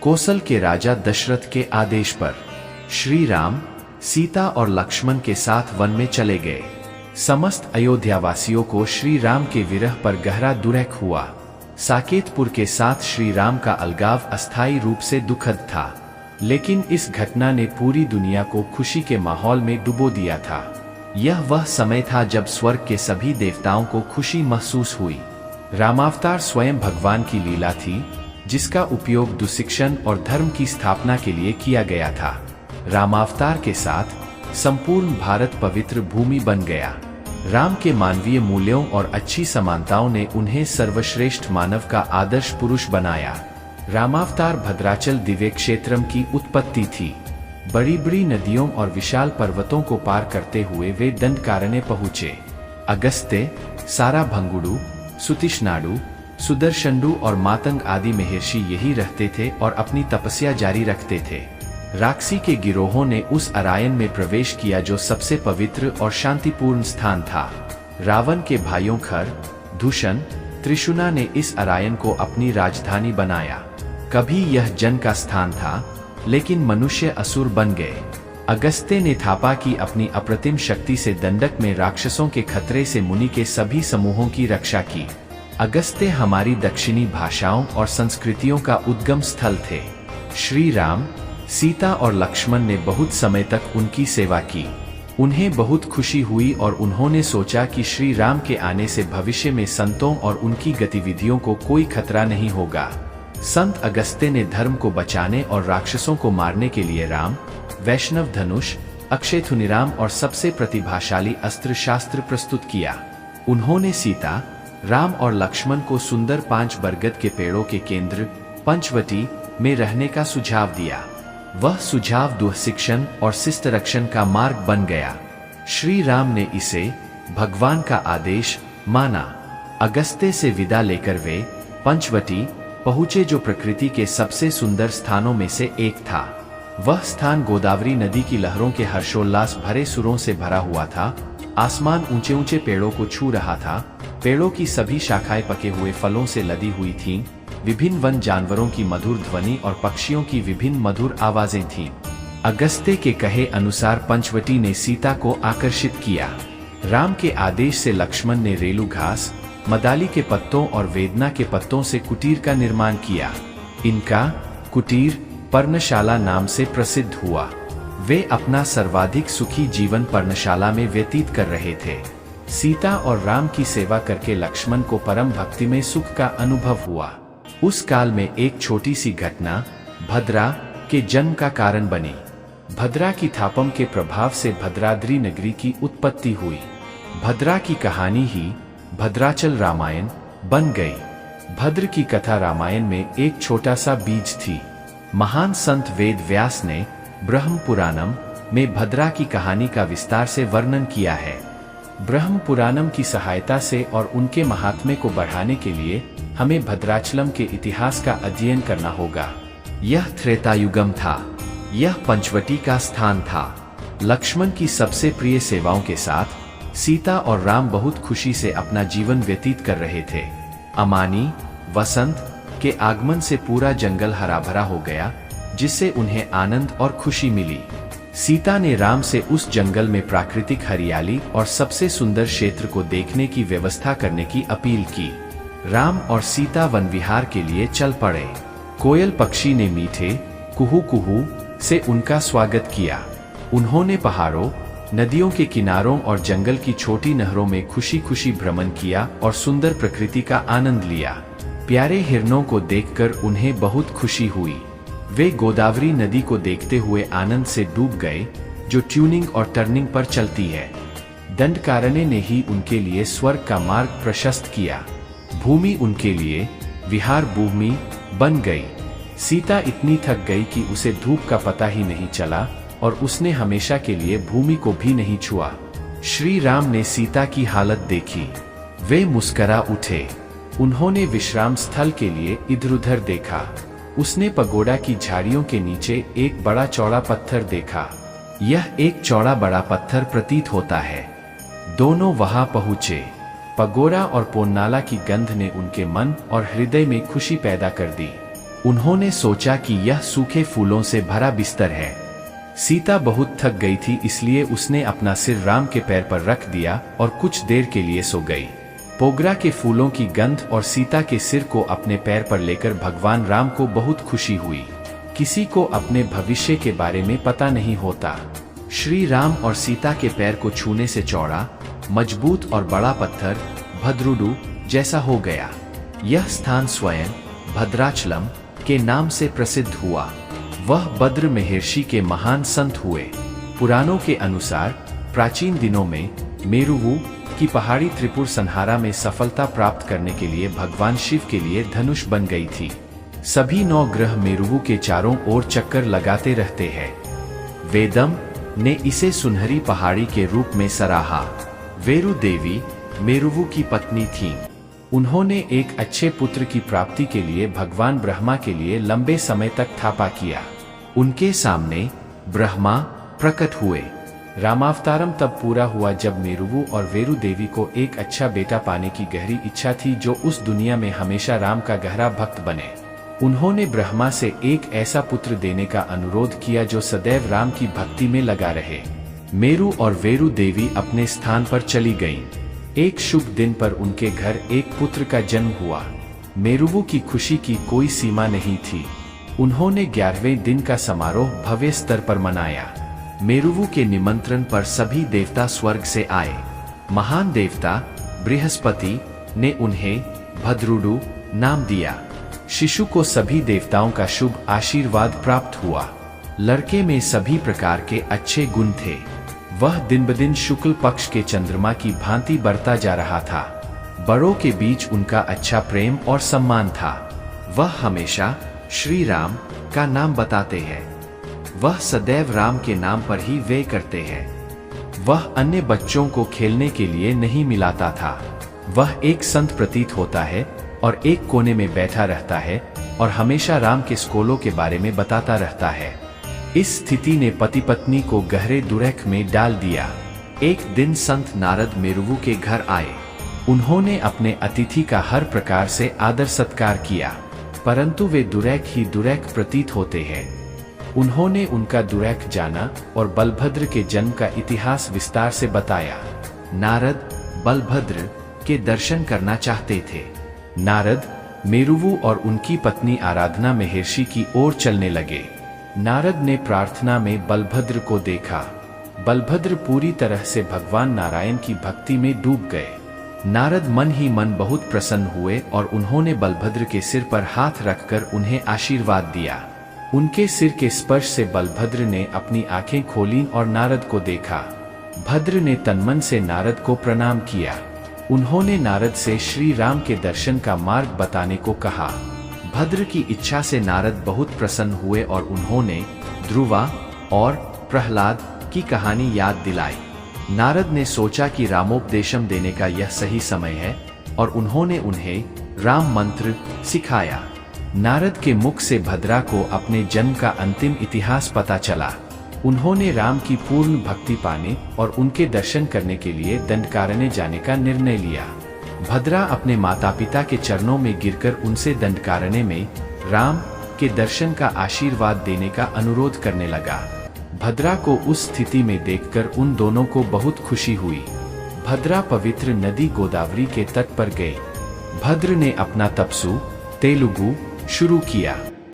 कोसल के राजा दशरथ के आदेश पर श्री राम, सीता और लक्ष्मण के साथ वन में चले गए। समस्त अयोध्यावासियों को श्री राम के विरह पर गहरा दुख हुआ। साकेतपुर के साथ श्री राम का अलगाव अस्थायी रूप से दुखद था, लेकिन इस घटना ने पूरी दुनिया को खुशी के माहौल में डुबो दिया था। यह वह समय था जब स्वर्ग के सभी देवताओं को खुशी महसूस हुई। रामावतार स्वयं भगवान की लीला थी, जिसका उपयोग दुशिक्षण और धर्म की स्थापना के लिए किया गया था। रामावतार के साथ संपूर्ण भारत पवित्र भूमि बन गया। राम के मानवीय मूल्यों और अच्छी समानताओं ने उन्हें सर्वश्रेष्ठ मानव का आदर्श पुरुष बनाया। रामावतार भद्राचल दिव्य क्षेत्रम की उत्पत्ति थी। बड़ी बड़ी नदियों और विशाल पर्वतों को पार करते हुए वे दंडकारण्य पहुँचे। अगस्त्य, साराभंगुडु, सुतिष्णाडु, सुदर्शनडु और मातंग आदि महर्षि यही रहते थे और अपनी तपस्या जारी रखते थे। राक्षसी के गिरोहों ने उस अरायन में प्रवेश किया जो सबसे पवित्र और शांतिपूर्ण स्थान था। रावण के भाइयों खर, दूषण, त्रिशुना ने इस अरायन को अपनी राजधानी बनाया। कभी यह जन का स्थान था, लेकिन मनुष्य असुर बन गए। अगस्त्य ने थापा की अपनी अप्रतिम शक्ति से दंडक में राक्षसों के खतरे से मुनि के सभी समूहों की रक्षा की। अगस्त्य हमारी दक्षिणी भाषाओं और संस्कृतियों का उद्गम स्थल थे। श्री राम, सीता और लक्ष्मण ने बहुत समय तक उनकी सेवा की। उन्हें बहुत खुशी हुई और उन्होंने सोचा कि श्री राम के आने से भविष्य में संतों और उनकी गतिविधियों को कोई खतरा नहीं होगा। संत अगस्त्य ने धर्म को बचाने और राक्षसों को मारने के लिए राम, वैष्णव धनुष, अक्षयथुनिराम और सबसे प्रतिभाशाली अस्त्र शास्त्र प्रस्तुत किया। उन्होंने सीता, राम और लक्ष्मण को सुंदर 5 बरगद के पेड़ों के केंद्र पंचवटी में रहने का सुझाव दिया। वह सुझाव दुशिक्षण और शिष्ट रक्षण का मार्ग बन गया। श्री राम ने इसे भगवान का आदेश माना। अगस्त्य से विदा लेकर वे पंचवटी पहुँचे, जो प्रकृति के सबसे सुंदर स्थानों में से एक था। वह स्थान गोदावरी नदी की लहरों के हर्षोल्लास भरे सुरों से भरा हुआ था। आसमान ऊंचे ऊंचे पेड़ों को छू रहा था। पेड़ों की सभी शाखाएं पके हुए फलों से लदी हुई थीं। विभिन्न वन जानवरों की मधुर ध्वनि और पक्षियों की विभिन्न मधुर आवाजें थीं। अगस्त्य के कहे अनुसार पंचवटी ने सीता को आकर्षित किया। राम के आदेश से लक्ष्मण ने रेलू घास, मदाली के पत्तों और वेदना के पत्तों से कुटीर का निर्माण किया। इनका कुटीर पर्णशाला नाम से प्रसिद्ध हुआ। वे अपना सर्वाधिक सुखी जीवन पर्णशाला में व्यतीत कर रहे थे। सीता और राम की सेवा करके लक्ष्मण को परम भक्ति में सुख का अनुभव हुआ। उस काल में एक छोटी सी घटना भद्रा के जन्म का कारण बनी। भद्रा की थापम के प्रभाव से भद्राद्री नगरी की उत्पत्ति हुई। भद्रा की कहानी ही भद्राचल रामायण बन गई। भद्र की कथा रामायण में एक छोटा सा बीज थी। महान संत वेद व्यास ने ब्रह्म पुराणम में भद्रा की कहानी का विस्तार से वर्णन किया है। ब्रह्म पुराणम की सहायता से और उनके महात्म्य को बढ़ाने के लिए हमें भद्राचलम के इतिहास का अध्ययन करना होगा। यह त्रेतायुगम था। यह पंचवटी का स्थान था। लक्ष्मण की सबसे प्रिय सेवाओं के साथ सीता और राम बहुत खुशी से अपना जीवन व्यतीत कर रहे थे। अमानी वसंत के आगमन से पूरा जंगल हरा भरा हो गया, जिससे उन्हें आनंद और खुशी मिली। सीता ने राम से उस जंगल में प्राकृतिक हरियाली और सबसे सुंदर क्षेत्र को देखने की व्यवस्था करने की अपील की। राम और सीता वन विहार के लिए चल पड़े। कोयल पक्षी ने मीठे कुहू कुहू से उनका स्वागत किया। उन्होंने पहाड़ों, नदियों के किनारों और जंगल की छोटी नहरों में खुशी खुशी भ्रमण किया और सुंदर प्रकृति का आनंद लिया। प्यारे हिरणों को देखकर उन्हें बहुत खुशी हुई। वे गोदावरी नदी को देखते हुए आनंद से डूब गए, जो ट्यूनिंग और टर्निंग पर चलती है। दंडकारण्य ने ही उनके लिए स्वर्ग का मार्ग प्रशस्त किया। भूमि उनके लिए विहार भूमि बन गई। सीता इतनी थक गई कि उसे धूप का पता ही नहीं चला और उसने हमेशा के लिए भूमि को भी नहीं छुआ। श्री राम ने सीता की हालत देखी। वे मुस्करा उठे। उन्होंने विश्राम स्थल के लिए इधर उधर देखा। उसने पगोड़ा की झाड़ियों के नीचे एक बड़ा चौड़ा पत्थर देखा। यह एक चौड़ा बड़ा पत्थर प्रतीत होता है। दोनों वहां पहुंचे। पगोड़ा और पोन्नाला की गंध ने उनके मन और हृदय में खुशी पैदा कर दी। उन्होंने सोचा कि यह सूखे फूलों से भरा बिस्तर है। सीता बहुत थक गई थी, इसलिए उसने अपना सिर राम के पैर पर रख दिया और कुछ देर के लिए सो गई। पोगरा के फूलों की गंध और सीता के सिर को अपने पैर पर लेकर भगवान राम को बहुत खुशी हुई। किसी को अपने भविष्य के बारे में पता नहीं होता। श्री राम और सीता के पैर को छूने से चौड़ा, मजबूत और बड़ा पत्थर भद्रुडु जैसा हो गया। यह स्थान स्वयं भद्राचलम के नाम से प्रसिद्ध हुआ। वह भद्र महर्षि के महान संत हुए। पुराणों के अनुसार प्राचीन दिनों में मेरुवु की पहाड़ी त्रिपुर संहारा में सफलता प्राप्त करने के लिए भगवान शिव के लिए धनुष बन गई थी। सभी 9 ग्रह मेरुवु के चारों ओर चक्कर लगाते रहते हैं। वेदम ने इसे सुनहरी पहाड़ी के रूप में सराहा। वेरु देवी मेरुवु की पत्नी थीं। उन्होंने एक अच्छे पुत्र की प्राप्ति के लिए भगवान ब्रह्मा के लिए लंबे समय तक थापा किया। उनके सामने ब्रह्मा प्रकट हुए। रामावतारम तब पूरा हुआ जब मेरुवु और वेरु देवी को एक अच्छा बेटा पाने की गहरी इच्छा थी, जो उस दुनिया में हमेशा राम का गहरा भक्त बने। उन्होंने ब्रह्मा से एक ऐसा पुत्र देने का अनुरोध किया जो सदैव राम की भक्ति में लगा रहे। मेरु और वेरु देवी अपने स्थान पर चली गईं। एक शुभ दिन पर उनके घर एक पुत्र का जन्म हुआ। मेरुवु की खुशी की कोई सीमा नहीं थी। उन्होंने 11वें दिन का समारोह भव्य स्तर पर मनाया। मेरुवु के निमंत्रण पर सभी देवता स्वर्ग से आए। महान देवता बृहस्पति ने उन्हें भद्रुडु नाम दिया। शिशु को सभी देवताओं का शुभ आशीर्वाद प्राप्त हुआ। लड़के में सभी प्रकार के अच्छे गुण थे। वह दिन ब दिन शुक्ल पक्ष के चंद्रमा की भांति बढ़ता जा रहा था। बड़ों के बीच उनका अच्छा प्रेम और सम्मान था। वह हमेशा श्री राम का नाम बताते हैं। वह सदैव राम के नाम पर ही व्यय करते हैं। वह अन्य बच्चों को खेलने के लिए नहीं मिलाता था। वह एक संत प्रतीत होता है और एक कोने में बैठा रहता है और हमेशा राम के स्कोलों के बारे में बताता रहता है। इस स्थिति ने पति पत्नी को गहरे दुरख में डाल दिया। एक दिन संत नारद मेरुवु के घर आए। उन्होंने अपने अतिथि का हर प्रकार से आदर सत्कार किया, परंतु वे दुरख ही दुरख प्रतीत होते हैं। उन्होंने उनका दुरख जाना और बलभद्र के जन्म का इतिहास विस्तार से बताया। नारद बलभद्र के दर्शन करना चाहते थे। नारद मेरुवु और उनकी पत्नी आराधना महर्षि की ओर चलने लगे। नारद ने प्रार्थना में बलभद्र को देखा। बलभद्र पूरी तरह से भगवान नारायण की भक्ति में डूब गए। नारद मन ही मन बहुत प्रसन्न हुए और उन्होंने बलभद्र के सिर पर हाथ रखकर उन्हें आशीर्वाद दिया। उनके सिर के स्पर्श से बलभद्र ने अपनी आंखें खोलीं और नारद को देखा। भद्र ने तन्मन से नारद को प्रणाम किया। उन्होंने नारद से श्री राम के दर्शन का मार्ग बताने को कहा। भद्र की इच्छा से नारद बहुत प्रसन्न हुए और उन्होंने ध्रुवा और प्रहलाद की कहानी याद दिलाई। नारद ने सोचा कि रामोपदेशम देने का यह सही समय है और उन्होंने उन्हें राम मंत्र सिखाया। नारद के मुख से भद्रा को अपने जन्म का अंतिम इतिहास पता चला। उन्होंने राम की पूर्ण भक्ति पाने और उनके दर्शन करने के लिए दंडकारण्य जाने का निर्णय लिया। भद्रा अपने माता पिता के चरणों में गिरकर उनसे दंडकारण्य में राम के दर्शन का आशीर्वाद देने का अनुरोध करने लगा। भद्रा को उस स्थिति में देखकर उन दोनों को बहुत खुशी हुई। भद्रा पवित्र नदी गोदावरी के तट पर गए। भद्र ने अपना तपस्सु तेलुगु शुरू किया।